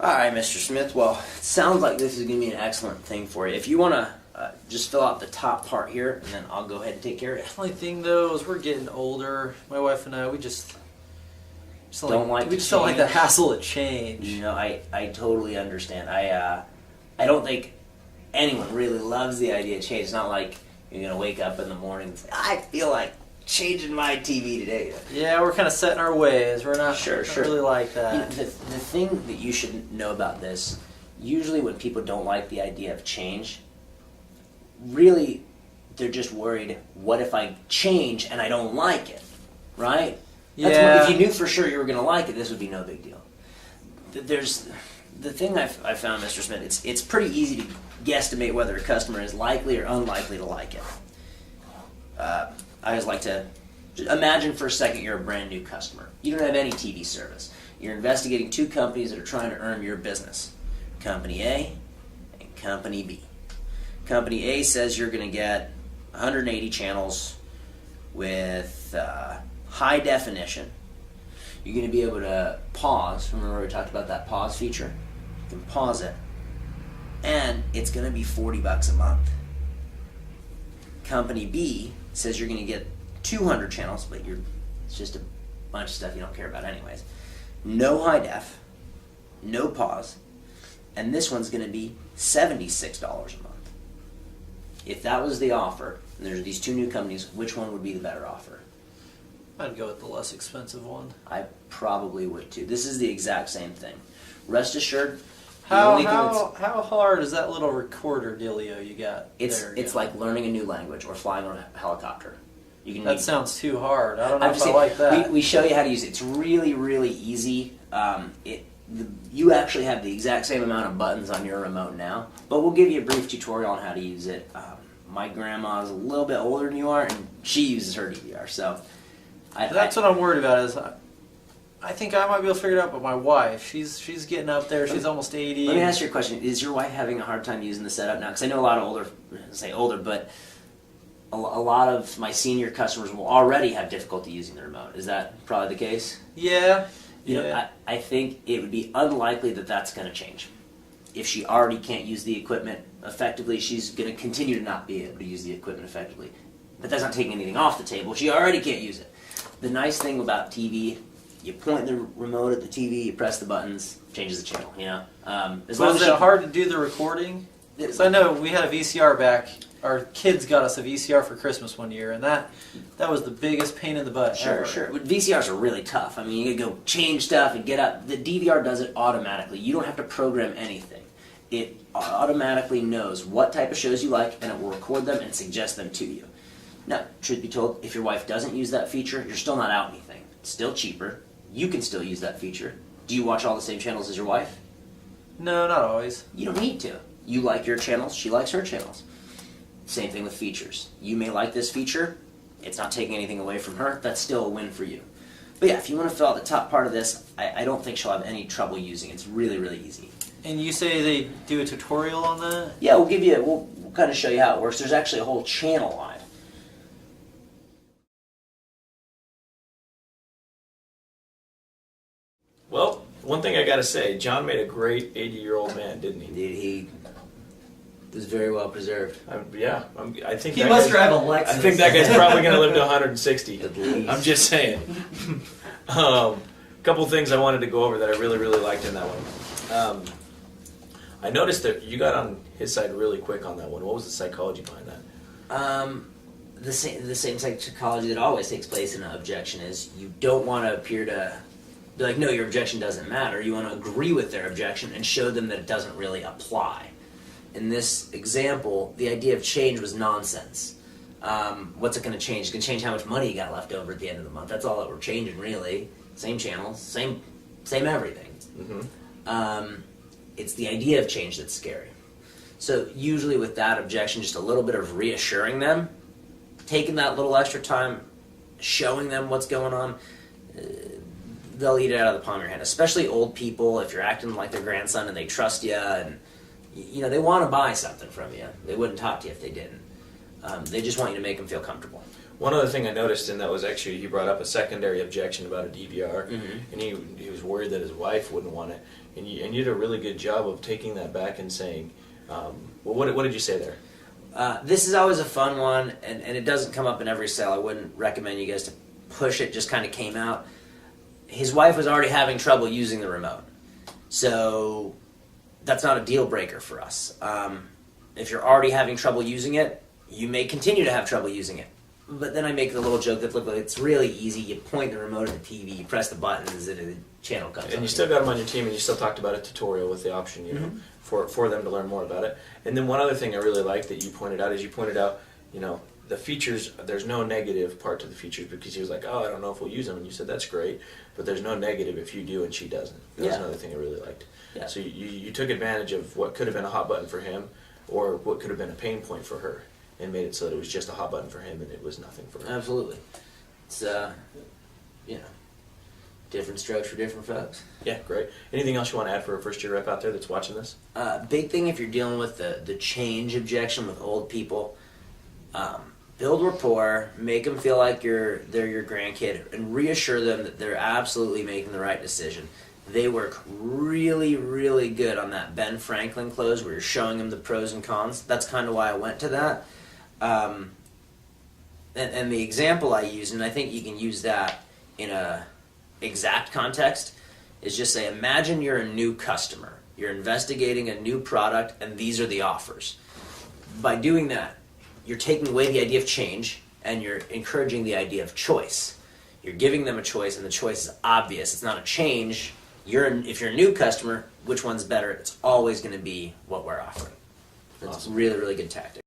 All right, Mr. Smith. Well, it sounds like this is going to be an excellent thing for you. If you want to just fill out the top part here, and then I'll go ahead and take care of it. The only thing, though, is we're getting older. My wife and I, we just don't like the hassle of change. You know, I totally understand. I don't think anyone really loves the idea of change. It's not like you're going to wake up in the morning and say, I feel like changing my TV today. Yeah, we're kind of set in our ways. We're not, sure. really like that. You know, the thing that you should know about this, usually when people don't like the idea of change, really they're just worried, what if I change and I don't like it, right? Yeah. If you knew for sure you were going to like it, this would be no big deal. There's the thing I found, Mr. Smith, it's pretty easy to guesstimate whether a customer is likely or unlikely to like it. I always like to imagine for a second you're a brand new customer. You don't have any TV service. You're investigating two companies that are trying to earn your business. Company A and Company B. Company A says you're going to get 180 channels with high definition. You're going to be able to pause. Remember we talked about that pause feature? You can pause it. And it's going to be $40 a month. Company B says you're going to get 200 channels, but it's just a bunch of stuff you don't care about anyways. No high def, no pause, and this one's going to be $76 a month. If that was the offer, and there's these two new companies, which one would be the better offer? I'd go with the less expensive one. I probably would too. This is the exact same thing. Rest assured, how hard is that little recorder dealio you got? It's like learning a new language or flying on a helicopter. That sounds too hard. I don't know if I like that. We show you how to use it. It's really, really easy. You actually have the exact same amount of buttons on your remote now, but we'll give you a brief tutorial on how to use it. My grandma's a little bit older than you are, and she uses her DVR. So that's what I'm worried about. Is I think I might be able to figure it out, but my wife, she's getting up there. She's almost 80. Let me ask you a question. Is your wife having a hard time using the setup now? Because I know a lot of older, but a lot of my senior customers will already have difficulty using the remote. Is that probably the case? Yeah. You know, I think it would be unlikely that that's going to change. If she already can't use the equipment effectively, she's going to continue to not be able to use the equipment effectively. But that's not taking anything off the table. She already can't use it. The nice thing about TV, you point the remote at the TV, you press the buttons, changes the channel. You know. Is it hard to do the recording? Because I know we had a VCR back. Our kids got us a VCR for Christmas one year, and that was the biggest pain in the butt ever. Sure. But VCRs are really tough. I mean, you gotta go change stuff and get up. The DVR does it automatically. You don't have to program anything. It automatically knows what type of shows you like, and it will record them and suggest them to you. Now, truth be told, if your wife doesn't use that feature, you're still not out anything. It's still cheaper. You can still use that feature. Do you watch all the same channels as your wife? No, not always. You don't need to. You like your channels, she likes her channels. Same thing with features. You may like this feature. It's not taking anything away from her. That's still a win for you. But yeah, if you want to fill out the top part of this, I don't think she'll have any trouble using it. It's really, really easy. And you say they do a tutorial on that? Yeah, we'll kind of show you how it works. There's actually a whole channel live. Well, one thing I got to say, John made a great 80-year-old man, didn't he? Indeed, he was very well preserved. I think he must drive a Lexus. I think that guy's probably going to live to 160. At least. I'm just saying. A couple things I wanted to go over that I really, really liked in that one. I noticed that you got on his side really quick on that one. What was the psychology behind that? The same psychology that always takes place in an objection is you don't want to appear to be like, no, your objection doesn't matter. You want to agree with their objection and show them that it doesn't really apply. In this example, the idea of change was nonsense. What's it going to change? It's going to change how much money you got left over at the end of the month. That's all that we're changing, really. Same channels, same everything. Mm-hmm. It's the idea of change that's scary. So usually with that objection, just a little bit of reassuring them, taking that little extra time, showing them what's going on, they'll eat it out of the palm of your hand. Especially old people, if you're acting like their grandson and they trust you, and they want to buy something from you. They wouldn't talk to you if they didn't. They just want you to make them feel comfortable. One other thing I noticed, and that was actually he brought up a secondary objection about a DVR, and he was worried that his wife wouldn't want it, and you did a really good job of taking that back and saying, well, what did you say there? This is always a fun one, and it doesn't come up in every sale. I wouldn't recommend you guys to push it. Just kind of came out. His wife was already having trouble using the remote, so that's not a deal breaker for us. If you're already having trouble using it, you may continue to have trouble using it. But then I make the little joke that, look, it's really easy. You point the remote at the TV, you press the buttons, and the channel comes up. And you still got them on your team, and you still talked about a tutorial with the option, you know, for them to learn more about it. And then one other thing I really like that you pointed out is you pointed out, you know, the features. There's no negative part to the features because he was like, oh, I don't know if we'll use them, and you said that's great, but there's no negative if you do and she doesn't. That's another thing I really liked. Yeah. So you took advantage of what could have been a hot button for him, or what could have been a pain point for her, and made it so that it was just a hot button for him and it was nothing for her. Absolutely. It's, you know, different strokes for different folks. Yeah, great. Anything else you want to add for a first-year rep out there that's watching this? Big thing if you're dealing with the change objection with old people, build rapport, make them feel like they're your grandkid, and reassure them that they're absolutely making the right decision. They work really, really good on that Ben Franklin close where you're showing them the pros and cons. That's kind of why I went to that. And the example I used, and I think you can use that in a exact context, is just say, imagine you're a new customer. You're investigating a new product, and these are the offers. By doing that, you're taking away the idea of change, and you're encouraging the idea of choice. You're giving them a choice, and the choice is obvious. It's not a change. If you're a new customer, which one's better? It's always going to be what we're offering. It's Awesome. really, really good tactic.